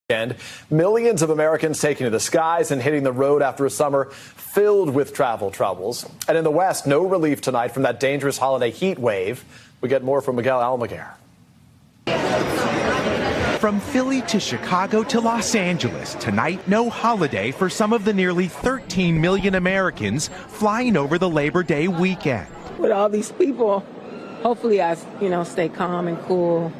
And millions of Americans taking to the skies and hitting the road after a summer filled with travel troubles. And in the West, no relief tonight from that dangerous holiday heat wave. We get more from Miguel Almaguer. From Philly to Chicago to Los Angeles, tonight no holiday for some of the nearly 13 million Americans flying over the Labor Day weekend. With all these people, hopefully I, stay calm and cool.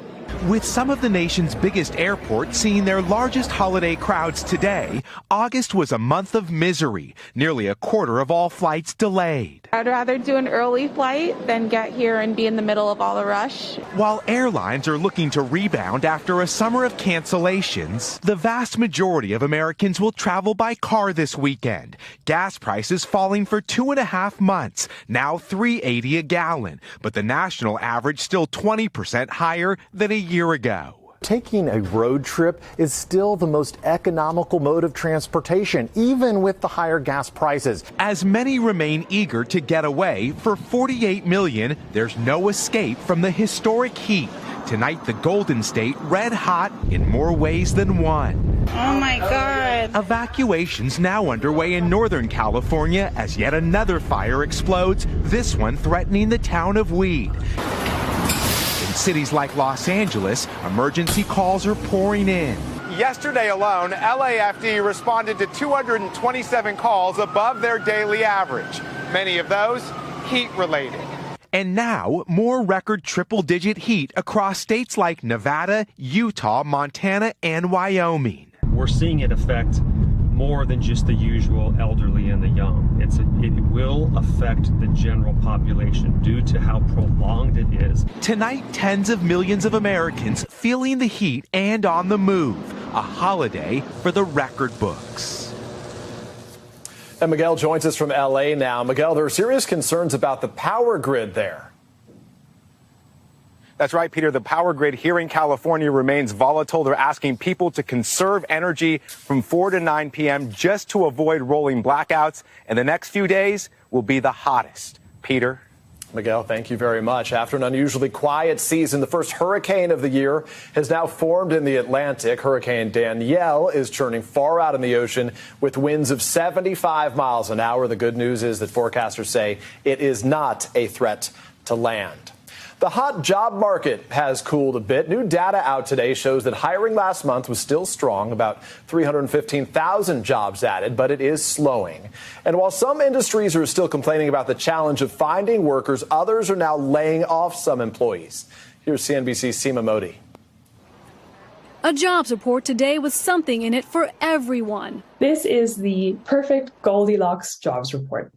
With some of the nation's biggest airports seeing their largest holiday crowds today, August was a month of misery. Nearly a quarter of all flights delayed. I'd rather do an early flight than get here and be in the middle of all the rush. While airlines are looking to rebound after a summer of cancellations, the vast majority of Americans will travel by car this weekend. Gas prices falling for 2.5 months, now $3.80 a gallon, but the national average still 20% higher than a year ago. Taking a road trip is still the most economical mode of transportation, even with the higher gas prices. As many remain eager to get away, for 48 million, there's no escape from the historic heat. Tonight, the Golden State red hot in more ways than one. Oh my God. Evacuations now underway in Northern California as yet another fire explodes, this one threatening the town of Weed. In cities like Los Angeles, emergency calls are pouring in. Yesterday alone, LAFD responded to 227 calls above their daily average. Many of those heat-related. And now, more record triple-digit heat across states like Nevada, Utah, Montana, and Wyoming. We're seeing it affect more than just the usual elderly and the young. It will affect the general population due to how prolonged it is. Tonight, tens of millions of Americans feeling the heat and on the move. A holiday for the record books. And Miguel joins us from L.A. now. Miguel, there are serious concerns about the power grid there. That's right, Peter. The power grid here in California remains volatile. They're asking people to conserve energy from 4 to 9 p.m. just to avoid rolling blackouts. And the next few days will be the hottest. Peter. Miguel, thank you very much. After an unusually quiet season, the first hurricane of the year has now formed in the Atlantic. Hurricane Danielle is churning far out in the ocean with winds of 75 miles an hour. The good news is that forecasters say it is not a threat to land. The hot job market has cooled a bit. New data out today shows that hiring last month was still strong, about 315,000 jobs added, but it is slowing. And while some industries are still complaining about the challenge of finding workers, others are now laying off some employees. Here's CNBC's Seema Modi. A jobs report today with something in it for everyone. This is the perfect Goldilocks jobs report.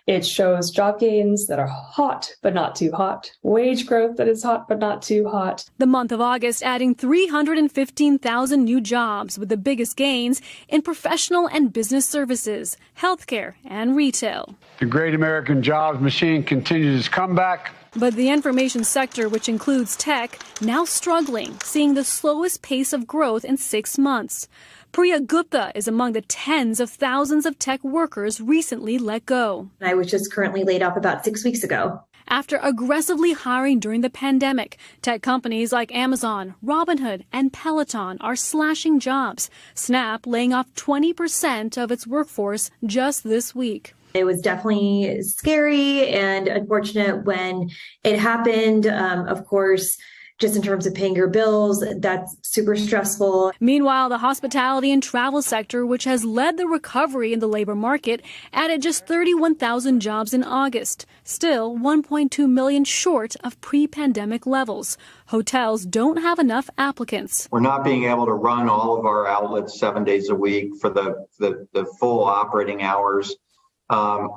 It shows job gains that are hot, but not too hot. Wage growth that is hot, but not too hot. The month of August adding 315,000 new jobs, with the biggest gains in professional and business services, healthcare, and retail. The great American jobs machine continues its comeback. But the information sector, which includes tech, now struggling, seeing the slowest pace of growth in 6 months. Priya Gupta is among the tens of thousands of tech workers recently let go. I was just currently laid off about 6 weeks ago. After aggressively hiring during the pandemic, tech companies like Amazon, Robinhood, and Peloton are slashing jobs. Snap laying off 20% of its workforce just this week. It was definitely scary and unfortunate when it happened. Of course, just in terms of paying your bills, that's super stressful. Meanwhile, the hospitality and travel sector, which has led the recovery in the labor market, added just 31,000 jobs in August, still 1.2 million short of pre-pandemic levels. Hotels don't have enough applicants. We're not being able to run all of our outlets 7 days a week for the full operating hours.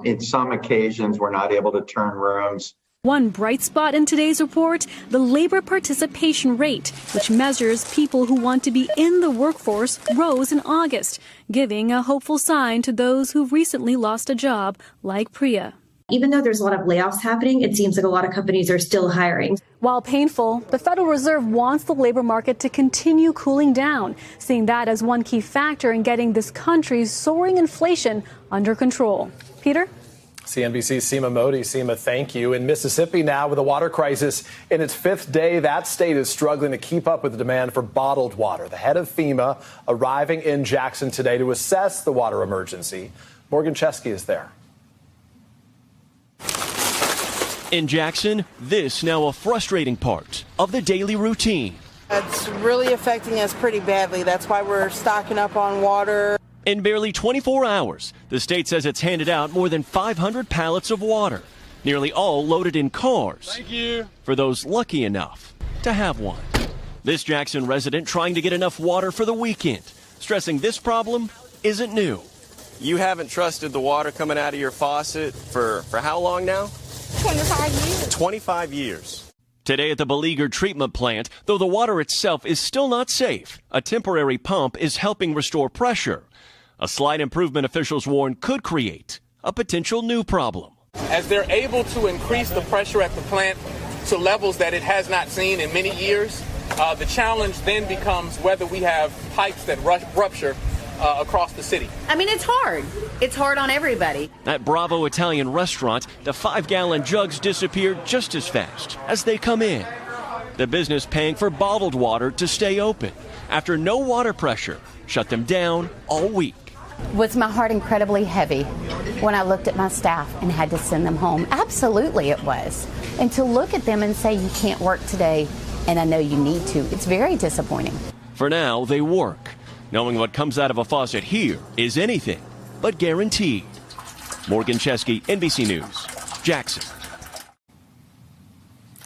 In some occasions, we're not able to turn rooms. One bright spot in today's report, the labor participation rate, which measures people who want to be in the workforce, rose in August, giving a hopeful sign to those who've recently lost a job, like Priya. Even though there's a lot of layoffs happening, it seems like a lot of companies are still hiring. While painful, the Federal Reserve wants the labor market to continue cooling down, seeing that as one key factor in getting this country's soaring inflation under control. Peter? CNBC's Seema Modi. Seema, thank you. In Mississippi now, with a water crisis in its 5th day, that state is struggling to keep up with the demand for bottled water. The head of FEMA arriving in Jackson today to assess the water emergency. Morgan Chesky is there. In Jackson, this now a frustrating part of the daily routine. It's really affecting us pretty badly. That's why we're stocking up on water. In barely 24 hours, the state says it's handed out more than 500 pallets of water, nearly all loaded in cars. Thank you. For those lucky enough to have one. This Jackson resident trying to get enough water for the weekend, stressing this problem isn't new. You haven't trusted the water coming out of your faucet for how long now? 25 years. 25 years. Today at the Beleaguer treatment plant, though the water itself is still not safe, a temporary pump is helping restore pressure. A slight improvement officials warn could create a potential new problem. As they're able to increase the pressure at the plant to levels that it has not seen in many years, the challenge then becomes whether we have pipes that rupture across the city. I mean, it's hard. It's hard on everybody. At Bravo Italian restaurant, the 5-gallon jugs disappear just as fast as they come in. The business paying for bottled water to stay open after no water pressure shut them down all week. Was my heart incredibly heavy when I looked at my staff and had to send them home? Absolutely it was. And to look at them and say you can't work today, and I know you need to, it's very disappointing. For now, they work, knowing what comes out of a faucet here is anything but guaranteed. Morgan Chesky, NBC News, Jackson.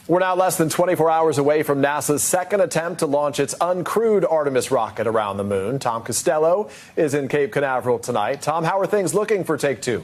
We're now less than 24 hours away from NASA's second attempt to launch its uncrewed Artemis rocket around the moon. Tom Costello is in Cape Canaveral tonight. Tom, how are things looking for Take Two?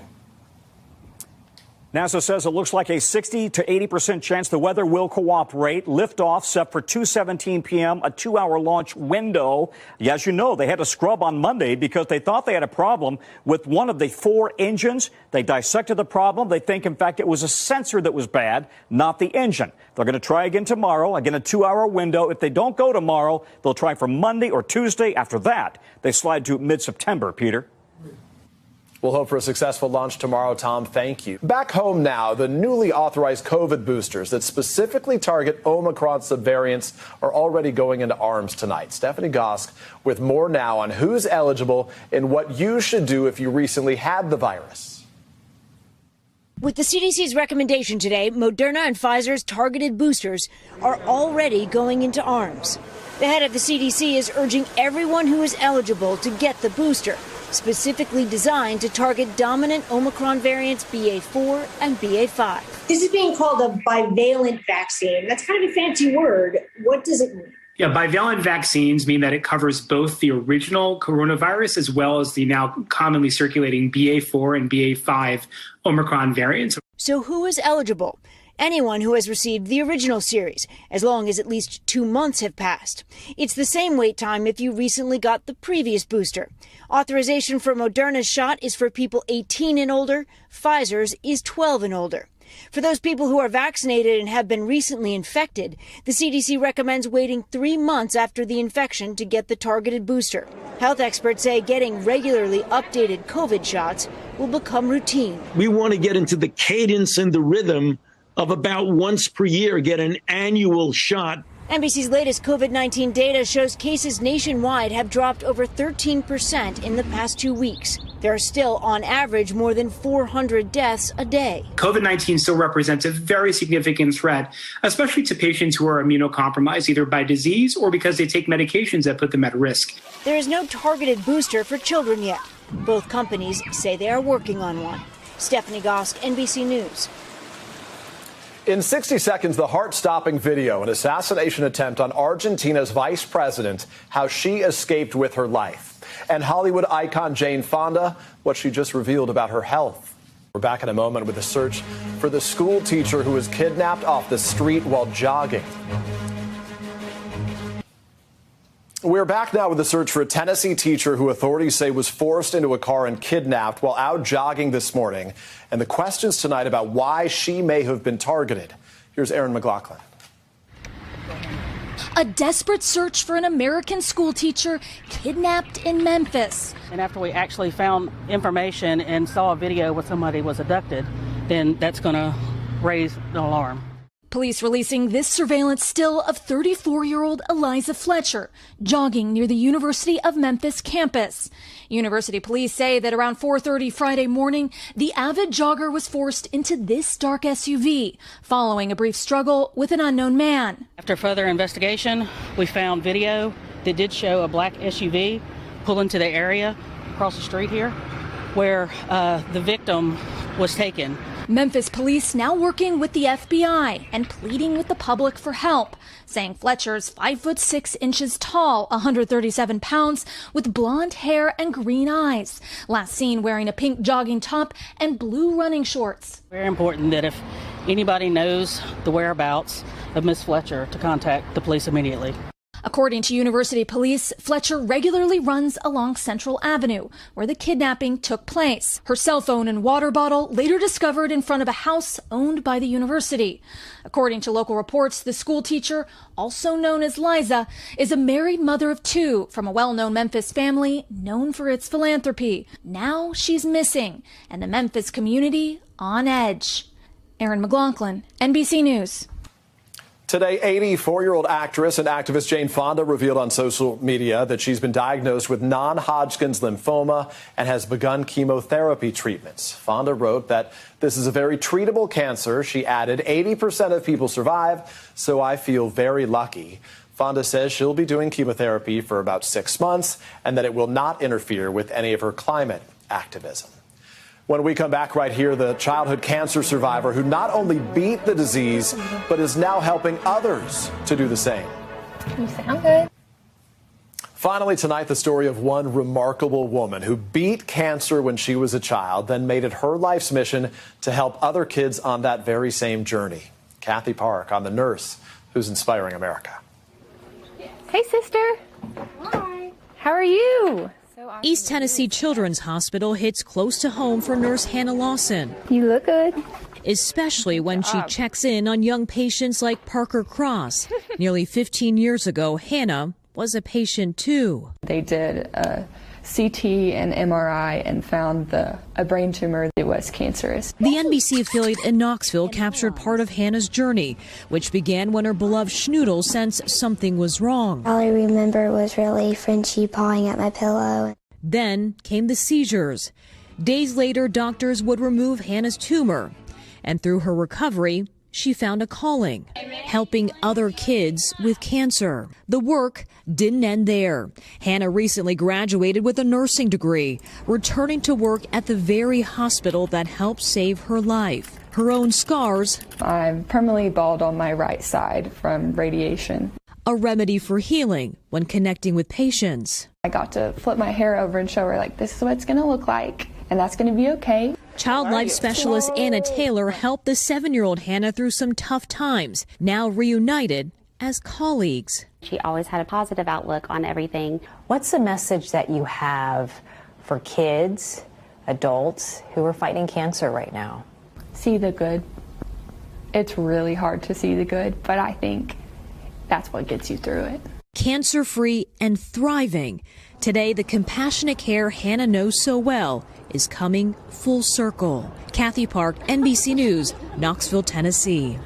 NASA says it looks like a 60 to 80% chance the weather will cooperate. Liftoff set for 2:17 p.m., a 2-hour launch window. As you know, they had to scrub on Monday because they thought they had a problem with one of the 4 engines. They dissected the problem. They think, in fact, it was a sensor that was bad, not the engine. They're going to try again tomorrow, again a 2-hour window. If they don't go tomorrow, they'll try for Monday or Tuesday. After that, they slide to mid-September, Peter. We'll hope for a successful launch tomorrow, Tom. Thank you. Back home now, the newly authorized COVID boosters that specifically target Omicron subvariants are already going into arms tonight. Stephanie Gosk with more now on who's eligible and what you should do if you recently had the virus. With the CDC's recommendation today, Moderna and Pfizer's targeted boosters are already going into arms. The head of the CDC is urging everyone who is eligible to get the booster, specifically designed to target dominant Omicron variants BA4 and BA5. This is being called a bivalent vaccine. That's kind of a fancy word. What does it mean? Yeah, bivalent vaccines mean that it covers both the original coronavirus as well as the now commonly circulating BA4 and BA5 Omicron variants. So who is eligible? Anyone who has received the original series, as long as at least 2 months have passed. It's the same wait time if you recently got the previous booster. Authorization for Moderna's shot is for people 18 and older. Pfizer's is 12 and older. For those people who are vaccinated and have been recently infected, the CDC recommends waiting 3 months after the infection to get the targeted booster. Health experts say getting regularly updated COVID shots will become routine. We want to get into the cadence and the rhythm of about once per year, get an annual shot. NBC's latest COVID-19 data shows cases nationwide have dropped over 13% in the past 2 weeks. There are still, on average, more than 400 deaths a day. COVID-19 still represents a very significant threat, especially to patients who are immunocompromised, either by disease or because they take medications that put them at risk. There is no targeted booster for children yet. Both companies say they are working on one. Stephanie Gosk, NBC News. In 60 seconds, the heart-stopping video, an assassination attempt on Argentina's vice president, how she escaped with her life. And Hollywood icon Jane Fonda, what she just revealed about her health. We're back in a moment with a search for the school teacher who was kidnapped off the street while jogging. We're back now with a search for a Tennessee teacher who authorities say was forced into a car and kidnapped while out jogging this morning. And the questions tonight about why she may have been targeted. Here's Aaron McLaughlin. A desperate search for an American school teacher kidnapped in Memphis. And after we actually found information and saw a video where somebody was abducted, then that's going to raise the alarm. Police releasing this surveillance still of 34-year-old Eliza Fletcher jogging near the University of Memphis campus. University police say that around 4:30 Friday morning, the avid jogger was forced into this dark SUV following a brief struggle with an unknown man. After further investigation, we found video that did show a black SUV pull into the area across the street here where the victim was taken. Memphis police now working with the FBI and pleading with the public for help, saying Fletcher's 5'6" tall, 137 pounds, with blonde hair and green eyes, last seen wearing a pink jogging top and blue running shorts. Very important that if anybody knows the whereabouts of Miss Fletcher, to contact the police immediately. According to University police, Fletcher regularly runs along Central Avenue, where the kidnapping took place. Her cell phone and water bottle later discovered in front of a house owned by the university. According to local reports, the school teacher, also known as Liza, is a married mother of two from a well-known Memphis family known for its philanthropy. Now she's missing, and the Memphis community on edge. Erin McLaughlin, NBC News. Today, 84-year-old actress and activist Jane Fonda revealed on social media that she's been diagnosed with non-Hodgkin's lymphoma and has begun chemotherapy treatments. Fonda wrote that this is a very treatable cancer. She added, 80% of people survive, so I feel very lucky. Fonda says she'll be doing chemotherapy for about 6 months and that it will not interfere with any of her climate activism. When we come back right here, the childhood cancer survivor who not only beat the disease, but is now helping others to do the same. You sound good. Finally tonight, the story of one remarkable woman who beat cancer when she was a child, then made it her life's mission to help other kids on that very same journey. Kathy Park on the nurse who's inspiring America. Hey, sister. Hi. How are you? East Tennessee Children's Hospital hits close to home for nurse Hannah Lawson. You look good. Especially when she checks in on young patients like Parker Cross. Nearly 15 years ago, Hannah was a patient too. They did a CT and MRI and found a brain tumor that was cancerous. The NBC affiliate in Knoxville captured part of Hannah's journey, which began when her beloved Schnoodle sensed something was wrong. All I remember was really Frenchie pawing at my pillow. Then came the seizures. Days later, doctors would remove Hannah's tumor. And through her recovery, she found a calling, helping other kids with cancer. The work didn't end there. Hannah recently graduated with a nursing degree, returning to work at the very hospital that helped save her life. Her own scars. I'm permanently bald on my right side from radiation. A remedy for healing when connecting with patients. I got to flip my hair over and show her, like, this is what it's going to look like, and that's going to be okay. Child life specialist Anna Taylor helped the 7-year-old Hannah through some tough times, now reunited as colleagues. She always had a positive outlook on everything. What's the message that you have for kids, adults who are fighting cancer right now? See the good. It's really hard to see the good, but I think that's what gets you through it. Cancer-free and thriving. Today, the compassionate care Hannah knows so well is coming full circle. Kathy Park, NBC News, Knoxville, Tennessee.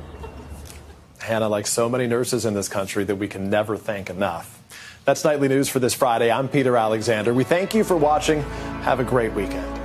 Hannah, like so many nurses in this country that we can never thank enough. That's Nightly News for this Friday. I'm Peter Alexander. We thank you for watching. Have a great weekend.